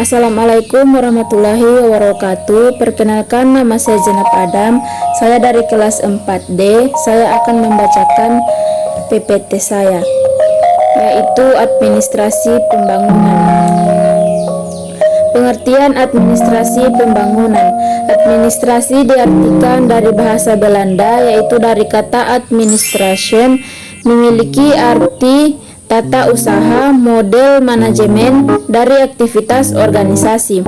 Assalamualaikum warahmatullahi wabarakatuh. Perkenalkan, nama saya Zainab Adam. Saya dari kelas 4D. Saya akan membacakan PPT saya, yaitu Administrasi Pembangunan. Pengertian administrasi pembangunan. Administrasi diartikan dari bahasa Belanda, yaitu dari kata administration, memiliki arti tata usaha, model manajemen dari aktivitas organisasi,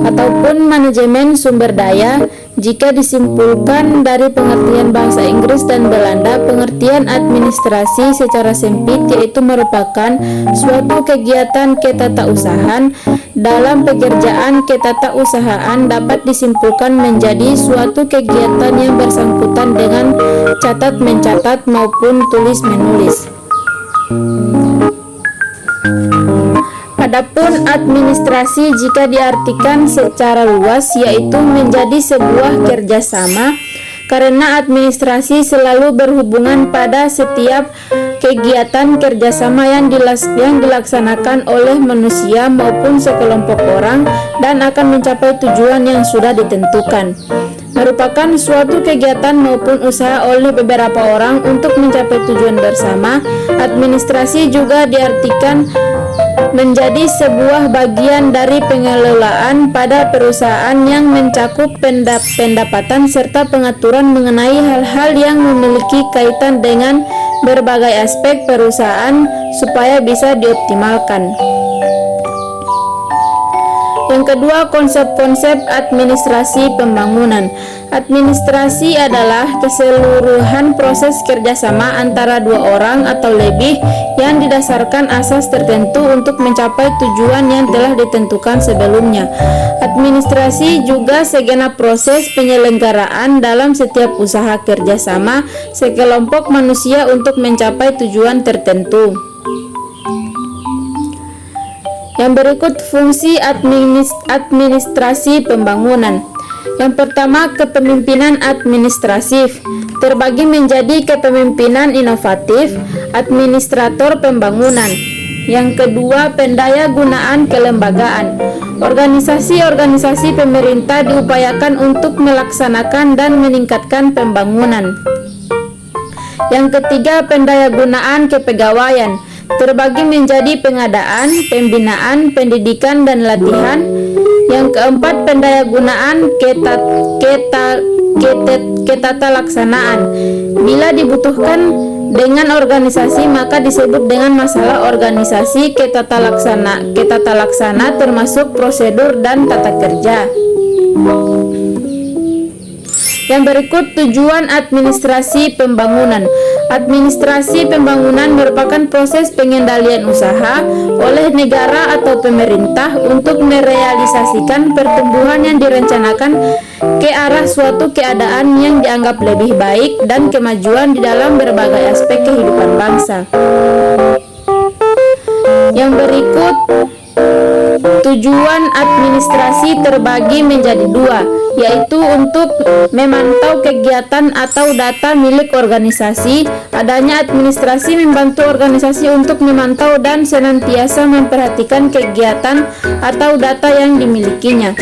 ataupun manajemen sumber daya. Jika disimpulkan dari pengertian bahasa Inggris dan Belanda, pengertian administrasi secara sempit yaitu merupakan suatu kegiatan ketatausahaan. Dalam pekerjaan ketatausahaan dapat disimpulkan menjadi suatu kegiatan yang bersangkutan dengan catat-mencatat maupun tulis-menulis. Adapun administrasi jika diartikan secara luas yaitu menjadi sebuah kerjasama, karena administrasi selalu berhubungan pada setiap kegiatan kerjasama yang dilaksanakan oleh manusia maupun sekelompok orang dan akan mencapai tujuan yang sudah ditentukan. Merupakan suatu kegiatan maupun usaha oleh beberapa orang untuk mencapai tujuan bersama. Administrasi juga diartikan menjadi sebuah bagian dari pengelolaan pada perusahaan yang mencakup pendapatan serta pengaturan mengenai hal-hal yang memiliki kaitan dengan berbagai aspek perusahaan supaya bisa dioptimalkan. Yang kedua, konsep-konsep administrasi pembangunan. Administrasi adalah keseluruhan proses kerjasama antara dua orang atau lebih yang didasarkan asas tertentu untuk mencapai tujuan yang telah ditentukan sebelumnya. Administrasi juga segenap proses penyelenggaraan dalam setiap usaha kerjasama sekelompok manusia untuk mencapai tujuan tertentu. Yang berikut fungsi administrasi pembangunan. Yang pertama, kepemimpinan administratif terbagi menjadi kepemimpinan inovatif, administrator pembangunan. Yang kedua, pendaya gunaan kelembagaan. Organisasi-organisasi pemerintah diupayakan untuk melaksanakan dan meningkatkan pembangunan. Yang ketiga, pendaya gunaan kepegawaian terbagi menjadi pengadaan, pembinaan, pendidikan, dan latihan. Yang keempat, pendaya gunaan ketata laksanaan. Bila dibutuhkan dengan organisasi maka disebut dengan masalah organisasi ketata laksana termasuk prosedur dan tata kerja. Yang berikut tujuan administrasi pembangunan. Administrasi pembangunan merupakan proses pengendalian usaha oleh negara atau pemerintah untuk merealisasikan pertumbuhan yang direncanakan ke arah suatu keadaan yang dianggap lebih baik dan kemajuan di dalam berbagai aspek kehidupan bangsa. Yang berikut tujuan administrasi terbagi menjadi dua, yaitu untuk memantau kegiatan atau data milik organisasi. Adanya administrasi membantu organisasi untuk memantau dan senantiasa memperhatikan kegiatan atau data yang dimilikinya.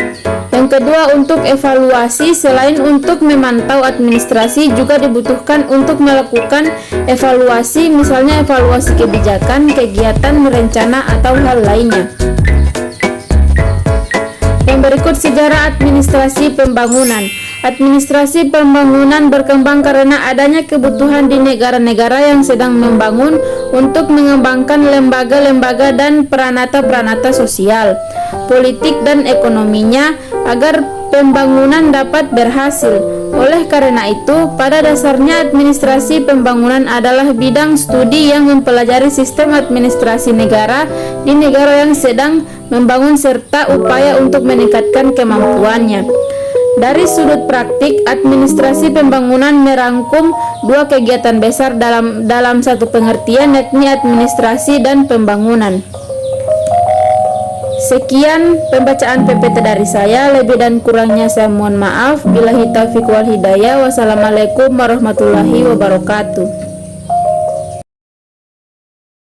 Yang kedua, untuk evaluasi. Selain untuk memantau, administrasi juga dibutuhkan untuk melakukan evaluasi, misalnya evaluasi kebijakan, kegiatan, rencana, atau hal lainnya. Yang berikut sejarah administrasi pembangunan. Administrasi pembangunan berkembang karena adanya kebutuhan di negara-negara yang sedang membangun untuk mengembangkan lembaga-lembaga dan peranata-peranata sosial, politik, dan ekonominya agar pembangunan dapat berhasil. Oleh karena itu, pada dasarnya administrasi pembangunan adalah bidang studi yang mempelajari sistem administrasi negara di negara yang sedang membangun serta upaya untuk meningkatkan kemampuannya. Dari sudut praktik, administrasi pembangunan merangkum dua kegiatan besar dalam satu pengertian, yakni administrasi dan pembangunan. Sekian pembacaan PPT dari saya, lebih dan kurangnya saya mohon maaf. Billahi taufiq wal hidayah. Wassalamualaikum warahmatullahi wabarakatuh.